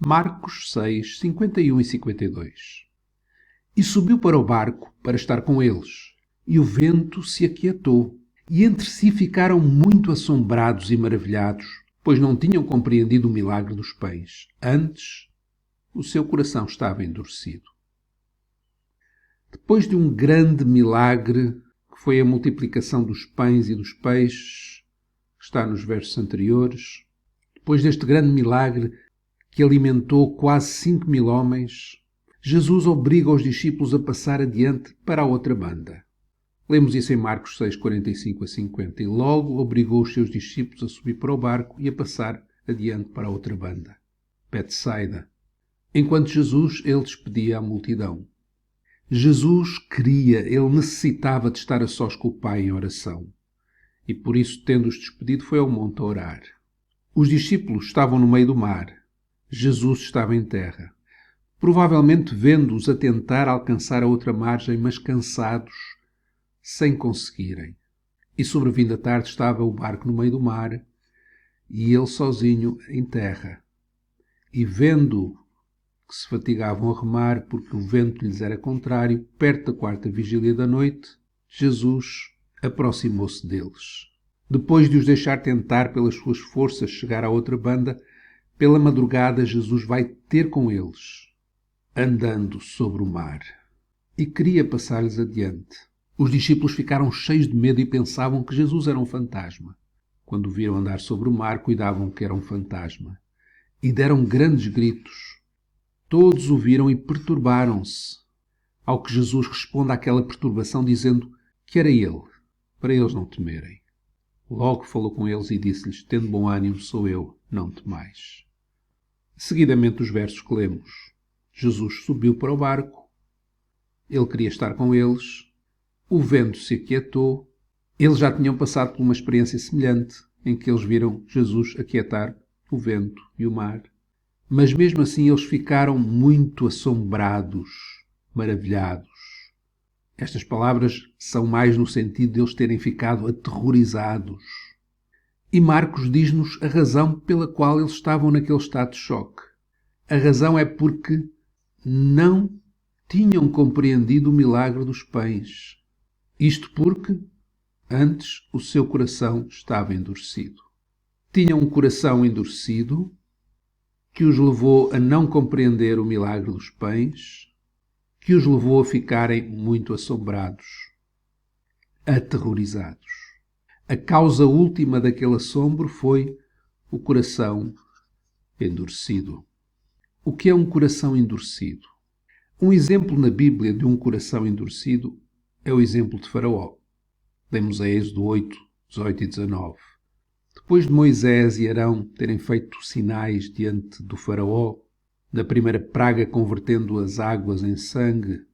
Marcos 6, 51 e 52. E subiu para o barco para estar com eles, e o vento se aquietou, e entre si ficaram muito assombrados e maravilhados, pois não tinham compreendido o milagre dos pães. Antes, o seu coração estava endurecido. Depois de um grande milagre, que foi a multiplicação dos pães e dos peixes, que está nos versos anteriores, depois deste grande milagre que alimentou quase 5.000 homens, Jesus obriga os discípulos a passar adiante para a outra banda. Lemos isso em Marcos 6, 45 a 50. E logo obrigou os seus discípulos a subir para o barco e a passar adiante para a outra banda, Betsaida. Enquanto Jesus, ele despedia a multidão. Jesus queria, ele necessitava de estar a sós com o Pai em oração. E por isso, tendo-os despedido, foi ao monte a orar. Os discípulos estavam no meio do mar. Jesus estava em terra. Provavelmente vendo-os a tentar alcançar a outra margem, mas cansados, sem conseguirem. E sobrevindo a tarde estava o barco no meio do mar e ele sozinho em terra. E vendo que se fatigavam a remar porque o vento lhes era contrário, perto da quarta vigília da noite, Jesus aproximou-se deles. Depois de os deixar tentar pelas suas forças chegar à outra banda, pela madrugada Jesus vai ter com eles, andando sobre o mar. E queria passar-lhes adiante. Os discípulos ficaram cheios de medo e pensavam que Jesus era um fantasma. Quando o viram andar sobre o mar, cuidavam que era um fantasma. E deram grandes gritos. Todos o viram e perturbaram-se. Ao que Jesus responde àquela perturbação dizendo que era ele, para eles não temerem. Logo falou com eles e disse-lhes: tendo bom ânimo, sou eu, não temais. Seguidamente os versos que lemos. Jesus subiu para o barco. Ele queria estar com eles. O vento se aquietou. Eles já tinham passado por uma experiência semelhante, em que eles viram Jesus aquietar o vento e o mar. Mas mesmo assim eles ficaram muito assombrados, maravilhados. Estas palavras são mais no sentido de eles terem ficado aterrorizados. E Marcos diz-nos a razão pela qual eles estavam naquele estado de choque. A razão é porque não tinham compreendido o milagre dos pães. Isto porque, antes, o seu coração estava endurecido. Tinham um coração endurecido que os levou a não compreender o milagre dos pães, que os levou a ficarem muito assombrados, aterrorizados. A causa última daquele assombro foi o coração endurecido. O que é um coração endurecido? Um exemplo na Bíblia de um coração endurecido é o exemplo de Faraó. Lemos a Êxodo 8, 18 e 19. Depois de Moisés e Arão terem feito sinais diante do Faraó, na primeira praga convertendo as águas em sangue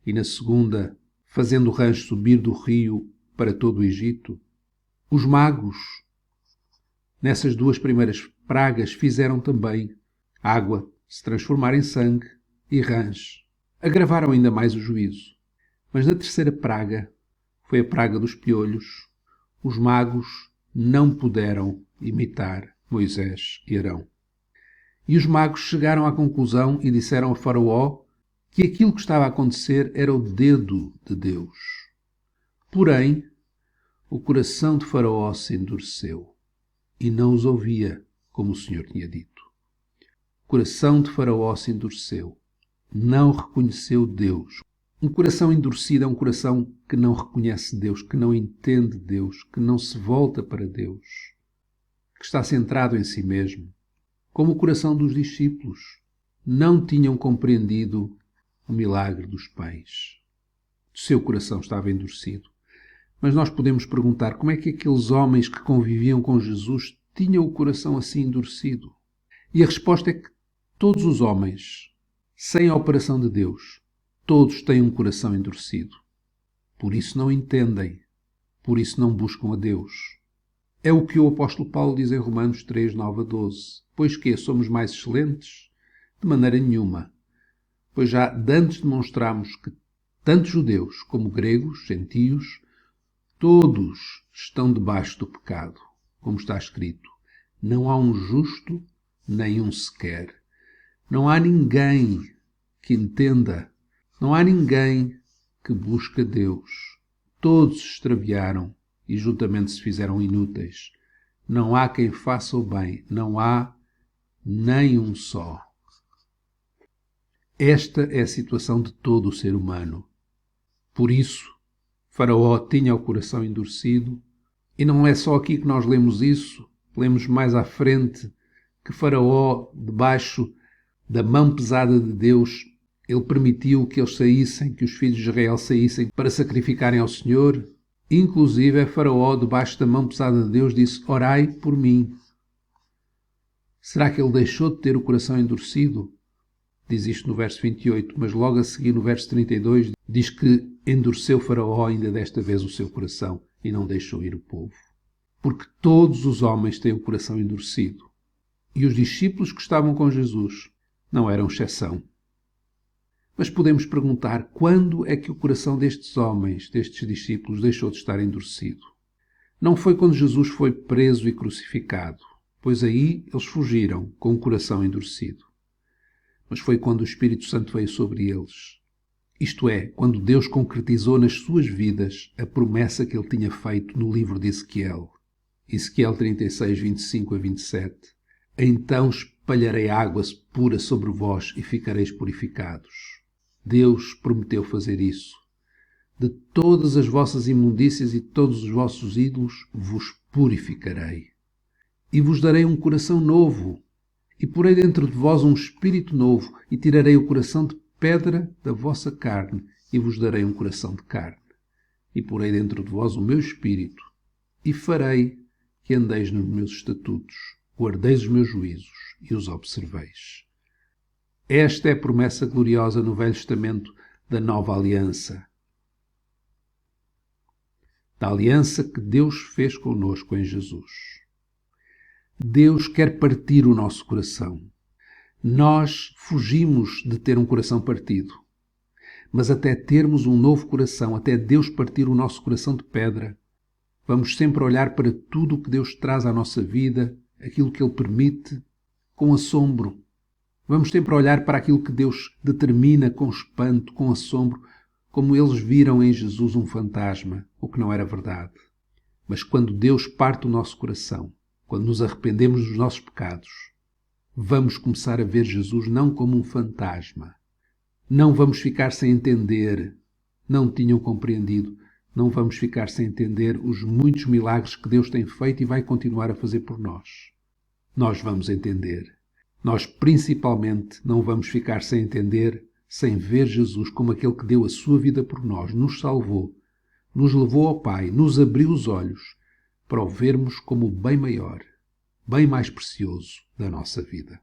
e na segunda fazendo o rancho subir do rio para todo o Egito, os magos, nessas duas primeiras pragas, fizeram também água se transformar em sangue e rãs. Agravaram ainda mais o juízo. Mas na terceira praga, foi a praga dos piolhos, os magos não puderam imitar Moisés e Arão. E os magos chegaram à conclusão e disseram a Faraó que aquilo que estava a acontecer era o dedo de Deus. Porém, o coração de Faraó se endureceu e não os ouvia, como o Senhor tinha dito. O coração de Faraó se endureceu, não reconheceu Deus. Um coração endurecido é um coração que não reconhece Deus, que não entende Deus, que não se volta para Deus, que está centrado em si mesmo. Como o coração dos discípulos, não tinham compreendido o milagre dos pães. O seu coração estava endurecido. Mas nós podemos perguntar como é que aqueles homens que conviviam com Jesus tinham o coração assim endurecido? E a resposta é que todos os homens, sem a operação de Deus, todos têm um coração endurecido. Por isso não entendem, por isso não buscam a Deus. É o que o apóstolo Paulo diz em Romanos 3, 9 a 12. Pois que somos mais excelentes? De maneira nenhuma. Pois já de antes demonstramos que Tanto judeus como gregos, gentios, todos estão debaixo do pecado, como está escrito. Não há um justo, nem um sequer. Não há ninguém que entenda. Não há ninguém que busque Deus. Todos se extraviaram e juntamente se fizeram inúteis. Não há quem faça o bem. Não há nem um só. Esta é a situação de todo o ser humano. Por isso, Faraó tinha o coração endurecido, e não é só aqui que nós lemos isso, lemos mais à frente que Faraó, debaixo da mão pesada de Deus, ele permitiu que eles saíssem, que os filhos de Israel saíssem para sacrificarem ao Senhor. Inclusive, Faraó, debaixo da mão pesada de Deus, disse: orai por mim. Será que ele deixou de ter o coração endurecido? Diz isto no verso 28, mas logo a seguir, no verso 32, diz que endureceu Faraó ainda desta vez o seu coração e não deixou ir o povo. Porque todos os homens têm o coração endurecido. E os discípulos que estavam com Jesus não eram exceção. Mas podemos perguntar, quando é que o coração destes homens, destes discípulos, deixou de estar endurecido? Não foi quando Jesus foi preso e crucificado, pois aí eles fugiram com o coração endurecido. Mas foi quando o Espírito Santo veio sobre eles. Isto é, quando Deus concretizou nas suas vidas a promessa que ele tinha feito no livro de Ezequiel. Ezequiel 36, 25 a 27. Então espalharei água pura sobre vós e ficareis purificados. Deus prometeu fazer isso. De todas as vossas imundícias e todos os vossos ídolos vos purificarei. E vos darei um coração novo. E porei dentro de vós um espírito novo, e tirarei o coração de pedra da vossa carne, e vos darei um coração de carne. E porei dentro de vós o meu espírito, e farei que andeis nos meus estatutos, guardeis os meus juízos e os observeis. Esta é a promessa gloriosa no Velho Testamento da nova aliança. Da aliança que Deus fez connosco em Jesus. Deus quer partir o nosso coração. Nós fugimos de ter um coração partido. Mas até termos um novo coração, até Deus partir o nosso coração de pedra, vamos sempre olhar para tudo o que Deus traz à nossa vida, aquilo que Ele permite, com assombro. Vamos sempre olhar para aquilo que Deus determina com espanto, com assombro, como eles viram em Jesus um fantasma, o que não era verdade. Mas quando Deus parte o nosso coração, quando nos arrependemos dos nossos pecados, vamos começar a ver Jesus não como um fantasma. Não vamos ficar sem entender, não tinham compreendido, não vamos ficar sem entender os muitos milagres que Deus tem feito e vai continuar a fazer por nós. Nós vamos entender. Nós, principalmente, não vamos ficar sem entender, sem ver Jesus como aquele que deu a sua vida por nós, nos salvou, nos levou ao Pai, nos abriu os olhos, para o vermos como o bem maior, bem mais precioso da nossa vida.